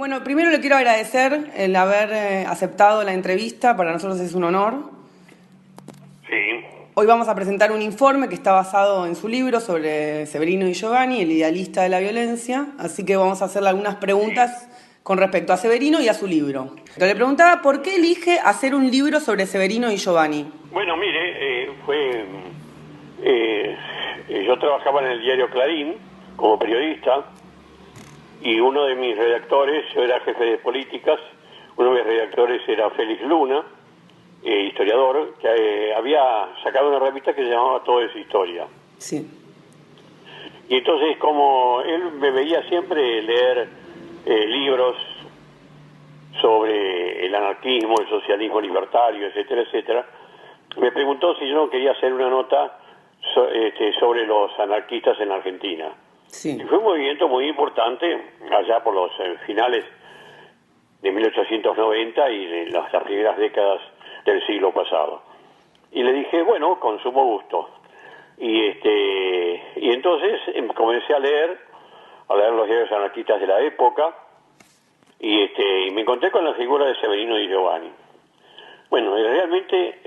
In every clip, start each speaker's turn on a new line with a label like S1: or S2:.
S1: Bueno, primero le quiero agradecer el haber aceptado la entrevista, para nosotros es un honor.
S2: Sí,
S1: Hoy vamos a presentar un informe que está basado en su libro sobre Severino Di Giovanni, el idealista de la violencia, así que vamos a hacerle algunas preguntas con respecto a Severino y a su libro. Entonces, le preguntaba por qué elige hacer un libro sobre Severino Di Giovanni.
S2: bueno, mire, yo trabajaba en el diario Clarín como periodista y uno de mis redactores, yo era jefe de políticas, uno de mis redactores era Félix Luna, historiador, que había sacado una revista que se llamaba Todo es Historia.
S1: Sí.
S2: Y entonces, como él me veía siempre leer libros sobre el anarquismo, el socialismo libertario, etcétera, etcétera, me preguntó si yo no quería hacer una nota sobre los anarquistas en Argentina.
S1: Sí.
S2: Y fue un movimiento muy importante allá por los finales de 1890 y de las primeras décadas del siglo pasado. Y le dije, bueno, con sumo gusto. Y entonces comencé a leer los diarios anarquistas de la época y me encontré con la figura de Severino Di Giovanni. Bueno, realmente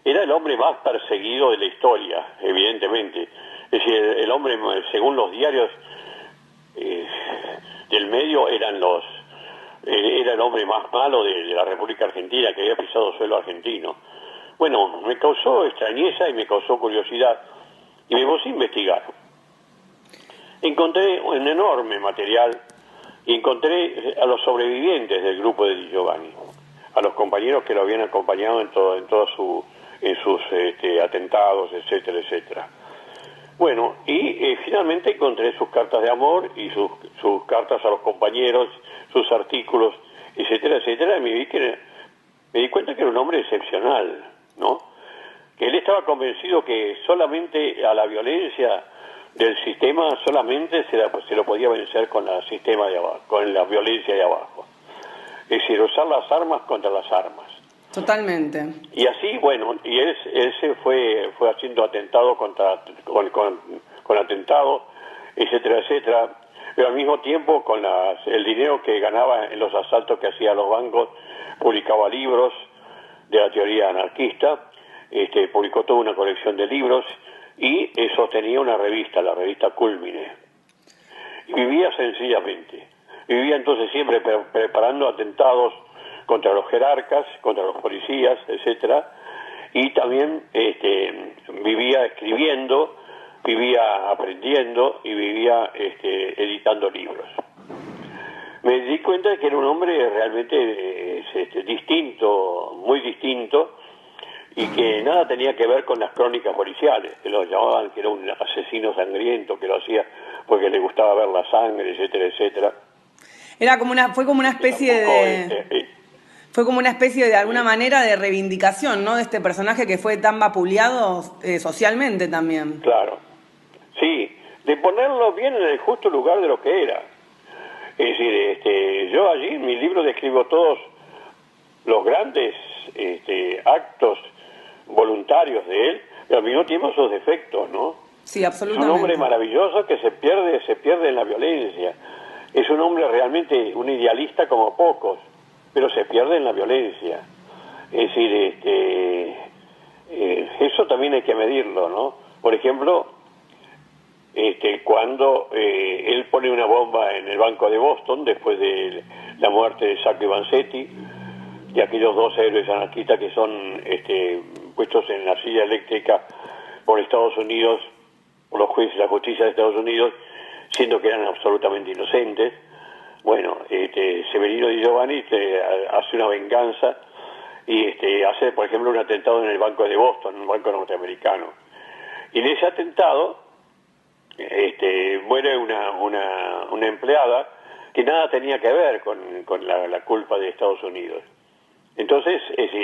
S2: era el hombre más perseguido de la historia, evidentemente. Es decir, el hombre, según los diarios del medio, era el hombre más malo de la República Argentina, que había pisado suelo argentino. Bueno, me causó extrañeza y me causó curiosidad, y me puse a investigar. Encontré un enorme material, y encontré a los sobrevivientes del grupo de Di Giovanni, a los compañeros que lo habían acompañado en sus atentados, etcétera, etcétera. Bueno, y finalmente encontré sus cartas de amor y sus cartas a los compañeros, sus artículos, etcétera, etcétera, y me di cuenta que era un hombre excepcional, ¿no? Que él estaba convencido que solamente a la violencia del sistema solamente se lo podía vencer con el sistema de abajo, con la violencia de abajo. Es decir, usar las armas contra las armas.
S1: Totalmente.
S2: Y así, bueno, y él se fue haciendo atentado con atentado, etcétera, etcétera, pero al mismo tiempo con el dinero que ganaba en los asaltos que hacía a los bancos, publicaba libros de la teoría anarquista, publicó toda una colección de libros y sostenía una revista, la revista Cúlmine. Y vivía sencillamente. Vivía entonces siempre preparando atentados contra los jerarcas, contra los policías, etcétera, y también vivía escribiendo, vivía aprendiendo y vivía editando libros. Me di cuenta de que era un hombre realmente distinto, muy distinto, y que nada tenía que ver con las crónicas policiales, que lo llamaban que era un asesino sangriento, que lo hacía porque le gustaba ver la sangre, etcétera, etcétera.
S1: Fue como una especie de... Fue como una especie de alguna manera de reivindicación, ¿no? De este personaje que fue tan vapuleado socialmente también.
S2: Claro, sí, de ponerlo bien en el justo lugar de lo que era. Es decir, yo allí en mi libro describo todos los grandes actos voluntarios de él, pero al mismo tiempo sus defectos, ¿no?
S1: Sí,
S2: Es un
S1: absolutamente.
S2: hombre maravilloso que se pierde en la violencia. Es un hombre realmente un idealista como pocos, pero se pierde en la violencia. Es decir, eso también hay que medirlo, ¿no? Por ejemplo, cuando él pone una bomba en el Banco de Boston después de la muerte de Sacco y Vanzetti, y aquellos dos héroes anarquistas que son puestos en la silla eléctrica por Estados Unidos, por los jueces de la justicia de Estados Unidos, siendo que eran absolutamente inocentes. Bueno, Severino Di Giovanni hace una venganza y hace, por ejemplo, un atentado en el Banco de Boston, un banco norteamericano. Y en ese atentado muere una empleada que nada tenía que ver con la culpa de Estados Unidos. Entonces,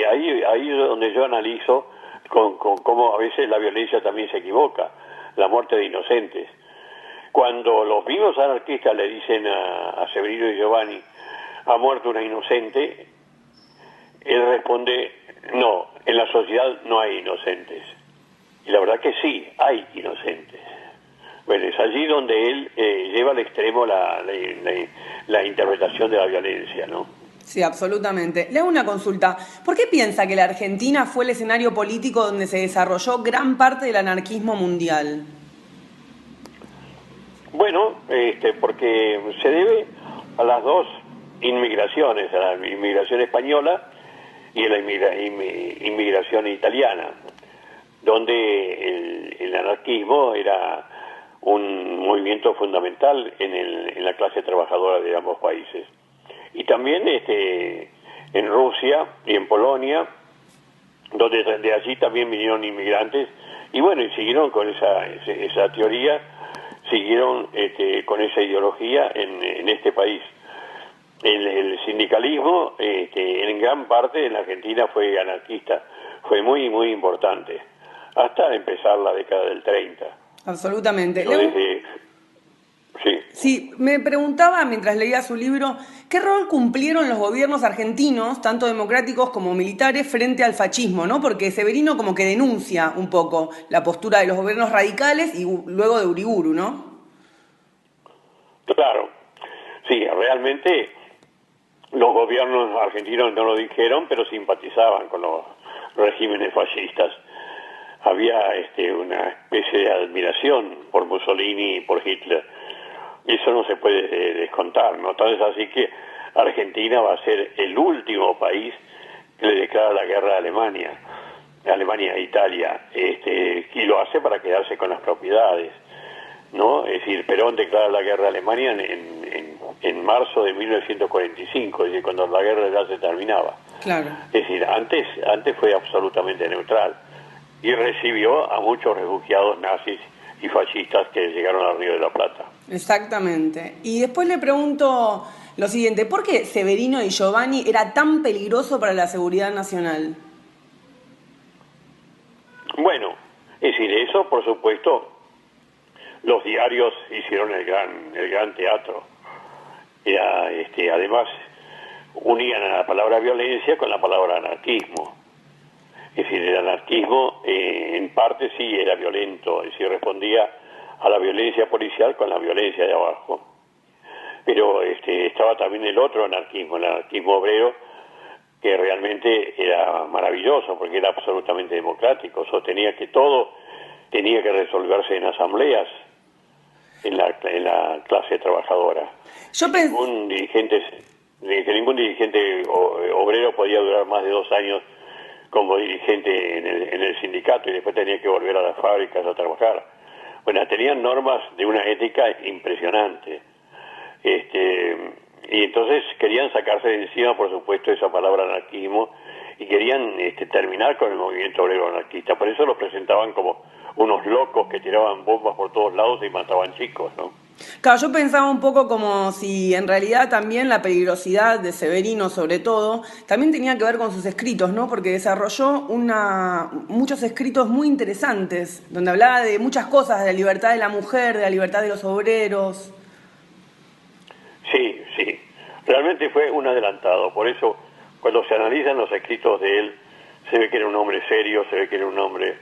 S2: ahí es donde yo analizo cómo a veces la violencia también se equivoca, la muerte de inocentes. Cuando los mismos anarquistas le dicen a Severino Di Giovanni, ha muerto una inocente, él responde, no, en la sociedad no hay inocentes. Y la verdad que sí, hay inocentes. Bueno, es allí donde él lleva al extremo la interpretación de la violencia, ¿no?
S1: Sí, absolutamente. Le hago una consulta. ¿Por qué piensa que la Argentina fue el escenario político donde se desarrolló gran parte del anarquismo mundial?
S2: Bueno, porque se debe a las dos inmigraciones, a la inmigración española y a la inmigración italiana, donde el anarquismo era un movimiento fundamental en la clase trabajadora de ambos países. Y también en Rusia y en Polonia, donde de allí también vinieron inmigrantes, y bueno, y siguieron con esa teoría, siguieron con esa ideología en este país. El sindicalismo en gran parte en la Argentina fue anarquista, fue muy, muy importante, hasta empezar la década del 30.
S1: Absolutamente.
S2: Yo desde, sí.
S1: Sí, me preguntaba mientras leía su libro, ¿qué rol cumplieron los gobiernos argentinos, tanto democráticos como militares, frente al fascismo, ¿no? Porque Severino como que denuncia un poco la postura de los gobiernos radicales y luego de Uriburu, ¿no?
S2: Claro, sí, realmente los gobiernos argentinos no lo dijeron, pero simpatizaban con los regímenes fascistas. Había una especie de admiración por Mussolini y por Hitler. Eso no se puede descontar, ¿no? Entonces, así que Argentina va a ser el último país que le declara la guerra a Alemania e Italia, y lo hace para quedarse con las propiedades, ¿no? Es decir, Perón declara la guerra a Alemania en marzo de 1945, es decir, cuando la guerra ya se terminaba.
S1: Claro.
S2: Es decir, antes fue absolutamente neutral y recibió a muchos refugiados nazis y fascistas que llegaron al Río de la Plata.
S1: Exactamente. Y después le pregunto lo siguiente, ¿por qué Severino y Giovanni era tan peligroso para la seguridad nacional?
S2: Bueno, es decir, eso por supuesto los diarios hicieron el gran teatro. Era, además unían a la palabra violencia con la palabra anarquismo. Es decir, el anarquismo en parte sí era violento, es decir, respondía a la violencia policial con la violencia de abajo. Pero estaba también el otro anarquismo, el anarquismo obrero, que realmente era maravilloso porque era absolutamente democrático, sostenía que todo tenía que resolverse en asambleas en la clase trabajadora. Ningún dirigente obrero podía durar más de 2 años como dirigente en el sindicato y después tenía que volver a las fábricas a trabajar. Bueno, tenían normas de una ética impresionante. Y entonces querían sacarse de encima, por supuesto, esa palabra anarquismo y querían terminar con el movimiento obrero anarquista. Por eso los presentaban como unos locos que tiraban bombas por todos lados y mataban chicos, ¿no?
S1: Claro, yo pensaba un poco como si en realidad también la peligrosidad de Severino, sobre todo, también tenía que ver con sus escritos, ¿no? Porque desarrolló muchos escritos muy interesantes, donde hablaba de muchas cosas, de la libertad de la mujer, de la libertad de los obreros.
S2: Sí, sí, realmente fue un adelantado. Por eso, cuando se analizan los escritos de él, se ve que era un hombre serio, se ve que era un hombre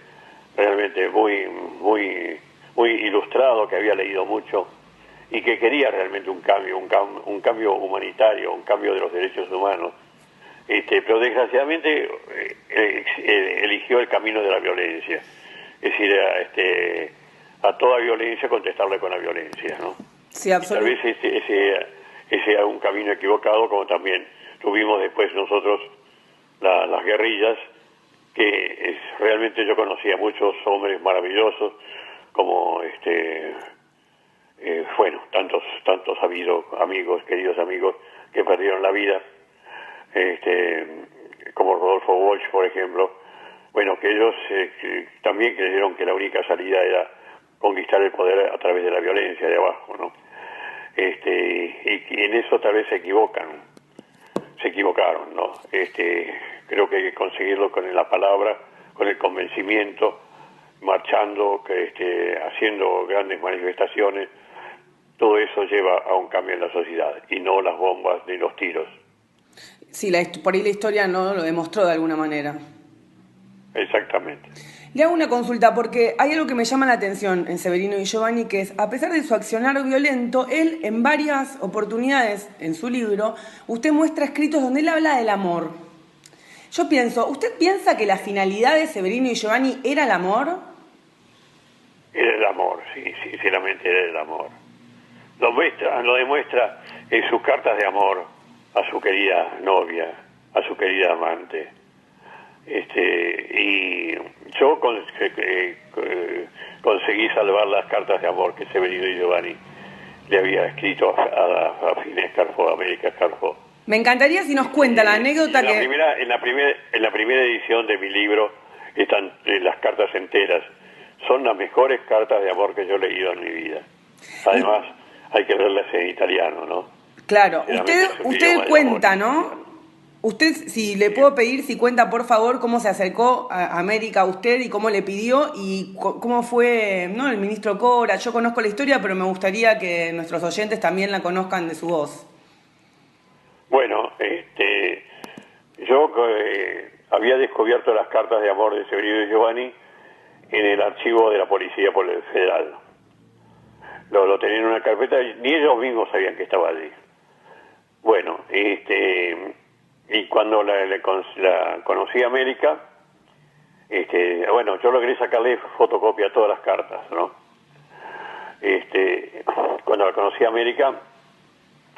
S2: realmente muy, muy, muy ilustrado, que había leído mucho y que quería realmente un cambio humanitario, un cambio de los derechos humanos. Pero desgraciadamente eligió el camino de la violencia, es decir, a toda violencia contestarle con la violencia, ¿no?
S1: Sí,
S2: Y tal vez ese era un camino equivocado, como también tuvimos después nosotros las guerrillas, que realmente yo conocía muchos hombres maravillosos, como bueno, tantos habido amigos, queridos amigos, que perdieron la vida, como Rodolfo Walsh, por ejemplo. Bueno, que ellos también creyeron que la única salida era conquistar el poder a través de la violencia de abajo, ¿no? Y en eso tal vez se equivocaron, ¿no? Creo que hay que conseguirlo con la palabra, con el convencimiento, marchando, haciendo grandes manifestaciones. Todo eso lleva a un cambio en la sociedad y no las bombas ni los tiros.
S1: Sí, por ahí la historia no lo demostró de alguna manera.
S2: exactamente.
S1: Le hago una consulta porque hay algo que me llama la atención en Severino Di Giovanni, que es, a pesar de su accionar violento, él en varias oportunidades en su libro, usted muestra escritos donde él habla del amor. Yo pienso, ¿usted piensa que la finalidad de Severino Di Giovanni era el amor?
S2: Era el amor, sí, sinceramente era el amor. Lo demuestra en sus cartas de amor a su querida novia, a su querida amante. Y yo conseguí salvar las cartas de amor que Severino Di Giovanni le había escrito a Fina Scarfo, a América Scarfo.
S1: Me encantaría si nos cuenta la anécdota
S2: en la primera edición de mi libro están las cartas enteras. Son las mejores cartas de amor que yo he leído en mi vida. Además, hay que leerlas en italiano, ¿no?
S1: Claro, usted cuenta, ¿no? Usted, si le puedo pedir, si cuenta, por favor, cómo se acercó a América a usted y cómo le pidió y cómo fue, ¿no? El ministro Cora. Yo conozco la historia, pero me gustaría que nuestros oyentes también la conozcan de su voz.
S2: Bueno, yo había descubierto las cartas de amor de Severino Di Giovanni en el archivo de la Policía Federal. Lo tenían en una carpeta y ni ellos mismos sabían que estaba allí. Bueno, y cuando la conocí a América, bueno, yo logré sacarle fotocopia a todas las cartas, ¿no? Cuando la conocí a América,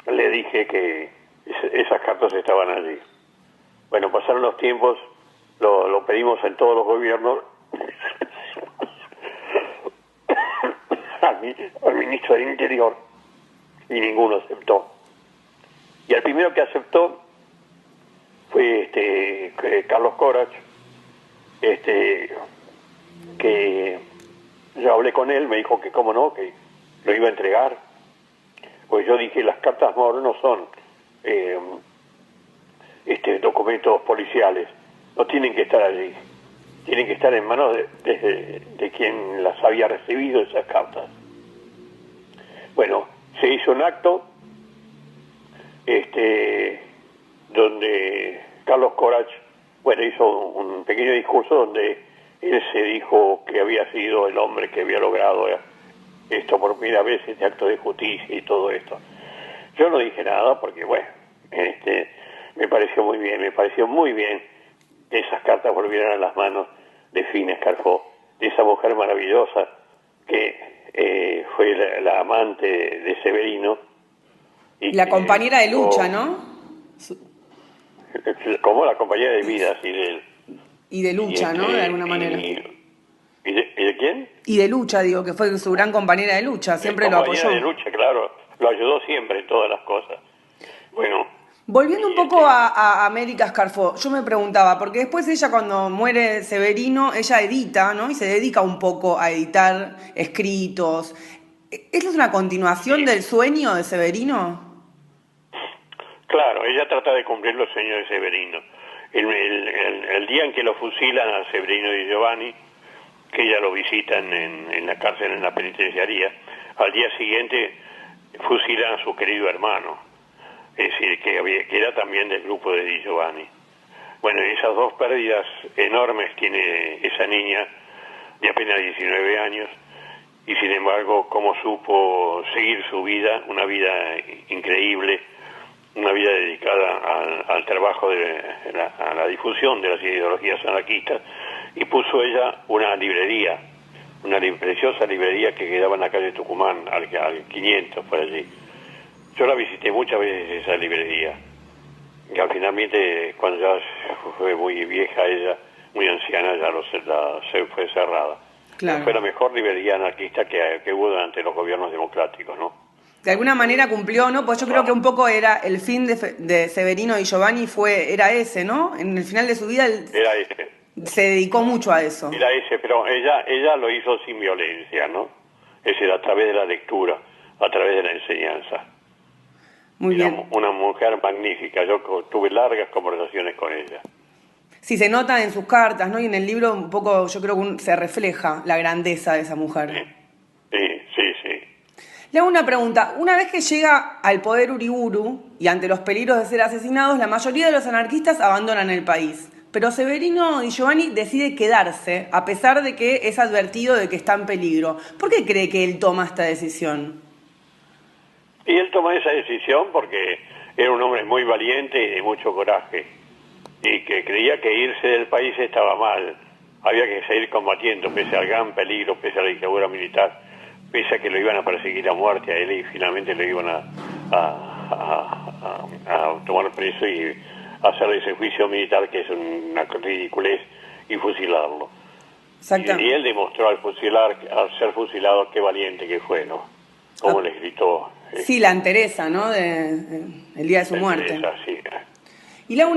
S2: le dije que esas cartas estaban allí. Bueno, pasaron los tiempos, lo pedimos en todos los gobiernos, al ministro del Interior, y ninguno aceptó. Y el primero que aceptó fue Carlos Corach, que yo hablé con él, me dijo que cómo no, que lo iba a entregar. Pues yo dije, las cartas MOR no son documentos policiales, no tienen que estar allí, tienen que estar en manos de quien las había recibido, esas cartas. Bueno, se hizo un acto donde Carlos Corach, bueno, hizo un pequeño discurso donde él se dijo que había sido el hombre que había logrado esto por primera vez, este acto de justicia y todo esto. Yo no dije nada porque, bueno, me pareció muy bien que esas cartas volvieran a las manos de Fina Scarfo, de esa mujer maravillosa que fue la amante de Severino. Y
S1: la compañera de lucha, ¿no?
S2: Como la compañera de vida, sí, de él.
S1: Y de lucha, ¿no? De alguna manera.
S2: ¿Y de quién?
S1: Y de lucha, digo, que fue su gran compañera de lucha, siempre lo apoyó.
S2: Compañera de lucha, claro, lo ayudó siempre en todas las cosas. Bueno.
S1: Volviendo un poco a América Scarfo, yo me preguntaba, porque después ella cuando muere Severino, ella edita, ¿no? Y se dedica un poco a editar escritos. ¿Esto es una continuación del sueño de Severino?
S2: Claro, ella trata de cumplir los sueños de Severino. El día en que lo fusilan a Severino Di Giovanni, que ella lo visita en la cárcel, en la penitenciaría, al día siguiente fusilan a su querido hermano, es decir, que era también del grupo de Di Giovanni. Bueno, esas dos pérdidas enormes tiene esa niña de apenas 19 años, y sin embargo, cómo supo seguir su vida, una vida increíble, una vida dedicada al trabajo a la difusión de las ideologías anarquistas, y puso ella una librería, una preciosa librería que quedaba en la calle Tucumán, al 500 por allí. Yo la visité muchas veces esa librería, y al finalmente, cuando ya fue muy vieja ella, muy anciana, se fue cerrada.
S1: Claro.
S2: Fue la mejor librería anarquista que hubo durante los gobiernos democráticos, ¿no?
S1: De alguna manera cumplió, ¿no? Pues yo creo que un poco era el fin de Severino Di Giovanni era ese, ¿no? En el final de su vida
S2: era ese.
S1: Se dedicó mucho a eso.
S2: Era ese, pero ella lo hizo sin violencia, ¿no? Es decir, a través de la lectura, a través de la enseñanza.
S1: Muy bien.
S2: Una mujer magnífica, yo tuve largas conversaciones con ella.
S1: Sí, se nota en sus cartas, ¿no? Y en el libro un poco, yo creo que se refleja la grandeza de esa mujer.
S2: Sí.
S1: Le hago una pregunta. Una vez que llega al poder Uriburu y ante los peligros de ser asesinados, la mayoría de los anarquistas abandonan el país. Pero Severino Di Giovanni decide quedarse, a pesar de que es advertido de que está en peligro. ¿Por qué cree que él toma esta decisión?
S2: Y él tomó esa decisión porque era un hombre muy valiente y de mucho coraje, y que creía que irse del país estaba mal. Había que seguir combatiendo, pese al gran peligro, pese a la dictadura militar, pese a que lo iban a perseguir a muerte a él y finalmente lo iban a tomar preso y hacerle ese juicio militar que es una ridiculez, y fusilarlo.
S1: Exactamente.
S2: Y él demostró al ser fusilado, qué valiente que fue, ¿no? Como le gritó.
S1: Sí, la entereza, ¿no? El día de su muerte.
S2: Sí.
S1: Y le hago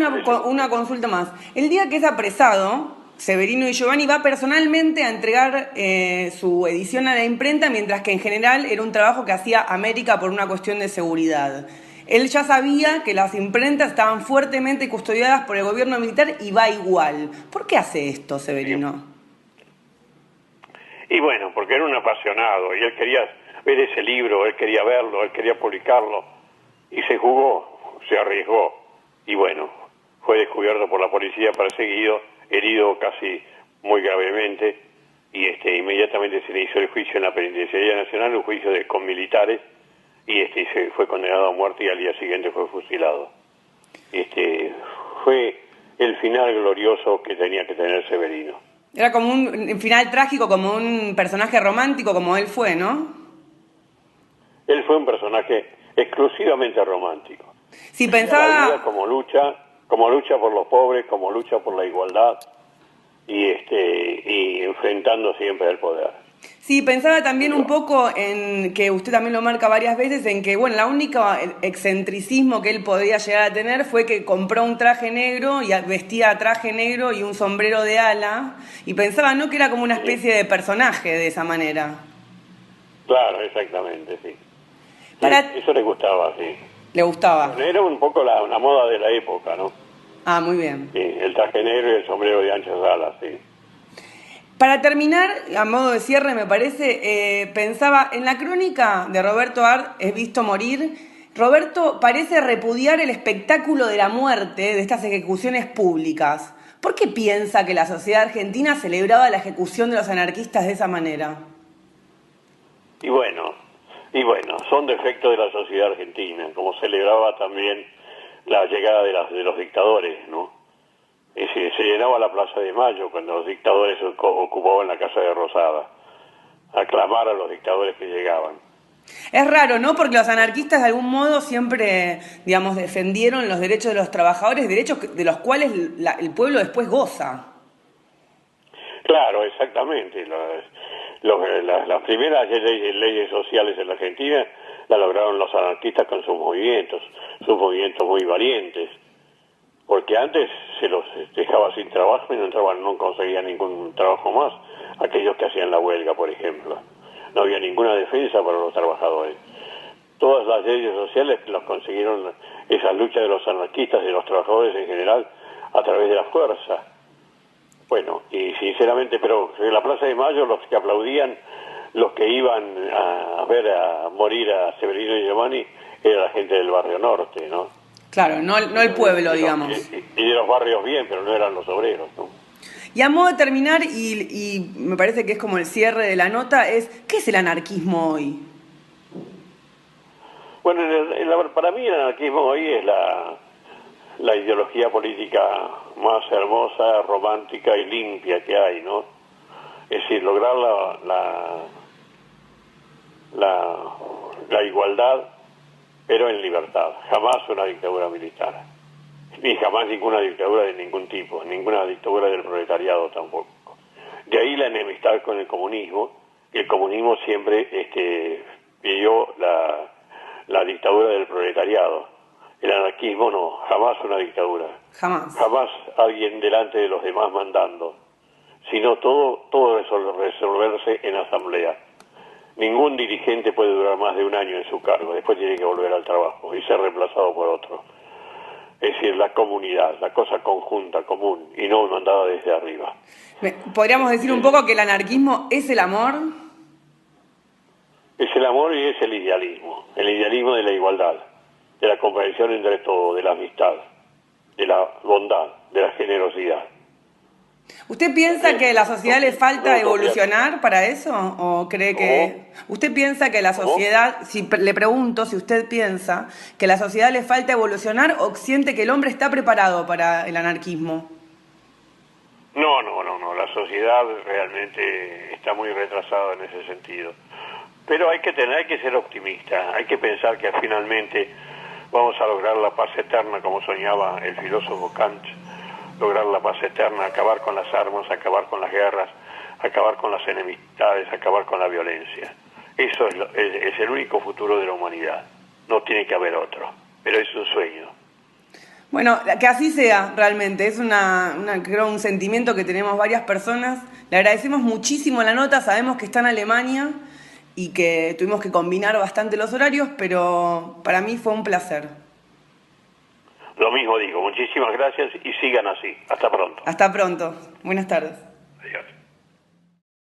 S1: una consulta más. El día que es apresado, Severino Di Giovanni va personalmente a entregar su edición a la imprenta, mientras que en general era un trabajo que hacía América por una cuestión de seguridad. Él ya sabía que las imprentas estaban fuertemente custodiadas por el gobierno militar y va igual. ¿Por qué hace esto, Severino?
S2: Y bueno, porque era un apasionado y él quería ver ese libro, él quería verlo, él quería publicarlo, y se jugó, se arriesgó, y bueno, fue descubierto por la policía, perseguido, herido casi muy gravemente, y inmediatamente se le hizo el juicio en la Penitenciaría Nacional, un juicio con militares, y se fue condenado a muerte y al día siguiente fue fusilado. Fue el final glorioso que tenía que tener Severino.
S1: Era como un final trágico, como un personaje romántico, como él fue, ¿no?
S2: Él fue un personaje exclusivamente romántico.
S1: Si pensaba...
S2: La vida como lucha por los pobres, como lucha por la igualdad, y enfrentando siempre el poder.
S1: Sí, pensaba también un poco en que usted también lo marca varias veces, en que, bueno, la única excentricismo que él podía llegar a tener fue que compró un traje negro y vestía traje negro y un sombrero de ala, y pensaba, ¿no?, que era como una especie de personaje de esa manera.
S2: Claro, exactamente, sí. Eso le gustaba, sí.
S1: Le gustaba.
S2: Bueno, era un poco la moda de la época, ¿no?
S1: Ah, muy bien.
S2: Sí, el traje negro y el sombrero de anchas alas, sí.
S1: Para terminar, a modo de cierre, me parece, pensaba, en la crónica de Roberto Art, Es visto morir, Roberto parece repudiar el espectáculo de la muerte de estas ejecuciones públicas. ¿Por qué piensa que la sociedad argentina celebraba la ejecución de los anarquistas de esa manera?
S2: Y bueno, son defectos de la sociedad argentina, como celebraba también la llegada de los dictadores, ¿no? Es decir, se llenaba la Plaza de Mayo cuando los dictadores ocupaban la Casa de Rosada, a aclamar a los dictadores que llegaban.
S1: Es raro, ¿no? Porque los anarquistas de algún modo siempre, digamos, defendieron los derechos de los trabajadores, derechos de los cuales el pueblo después goza.
S2: Claro, exactamente. Las primeras leyes sociales en la Argentina las lograron los anarquistas con sus movimientos muy valientes. Porque antes se los dejaba sin trabajo y no conseguían ningún trabajo más. Aquellos que hacían la huelga, por ejemplo. No había ninguna defensa para los trabajadores. Todas las leyes sociales las consiguieron esas luchas de los anarquistas y de los trabajadores en general a través de la fuerza. Bueno, y sinceramente, pero en la Plaza de Mayo los que aplaudían, los que iban a ver a morir a Severino Di Giovanni, era la gente del barrio norte, ¿no?
S1: Claro, no el pueblo, digamos.
S2: Y de los barrios bien, pero no eran los obreros, ¿no?
S1: Y a modo de terminar, y me parece que es como el cierre de la nota, ¿qué es el anarquismo hoy?
S2: Bueno, para mí el anarquismo hoy es la ideología política más hermosa, romántica y limpia que hay, ¿no? Es decir, lograr la igualdad, pero en libertad, jamás una dictadura militar, ni jamás ninguna dictadura de ningún tipo, ninguna dictadura del proletariado tampoco. De ahí la enemistad con el comunismo, y el comunismo siempre pidió la dictadura del proletariado. El anarquismo no, jamás una dictadura.
S1: Jamás.
S2: Jamás alguien delante de los demás mandando, sino todo resolverse en asamblea. Ningún dirigente puede durar más de un año en su cargo, después tiene que volver al trabajo y ser reemplazado por otro. Es decir, la comunidad, la cosa conjunta, común, y no mandada desde arriba.
S1: ¿Podríamos decir un poco que el anarquismo es el amor?
S2: Es el amor y es el idealismo de la igualdad, de la comprensión entre todos, de la amistad, de la bondad, de la generosidad.
S1: ¿Usted piensa que a la sociedad le falta evolucionar para eso? ¿O cree que... ¿Usted piensa que la sociedad, le pregunto si usted piensa que a la sociedad le falta evolucionar o siente que el hombre está preparado para el anarquismo?
S2: No, la sociedad realmente está muy retrasada en ese sentido. Pero hay que ser optimista, hay que pensar que finalmente vamos a lograr la paz eterna como soñaba el filósofo Kant, lograr la paz eterna, acabar con las armas, acabar con las guerras, acabar con las enemistades, acabar con la violencia. Eso es el único futuro de la humanidad, no tiene que haber otro, pero es un sueño.
S1: Bueno, que así sea realmente, es creo un sentimiento que tenemos varias personas. Le agradecemos muchísimo la nota, sabemos que está en Alemania y que tuvimos que combinar bastante los horarios, pero para mí fue un placer.
S2: Lo mismo digo, muchísimas gracias y sigan así. Hasta pronto.
S1: Hasta pronto. Buenas tardes.
S2: Adiós.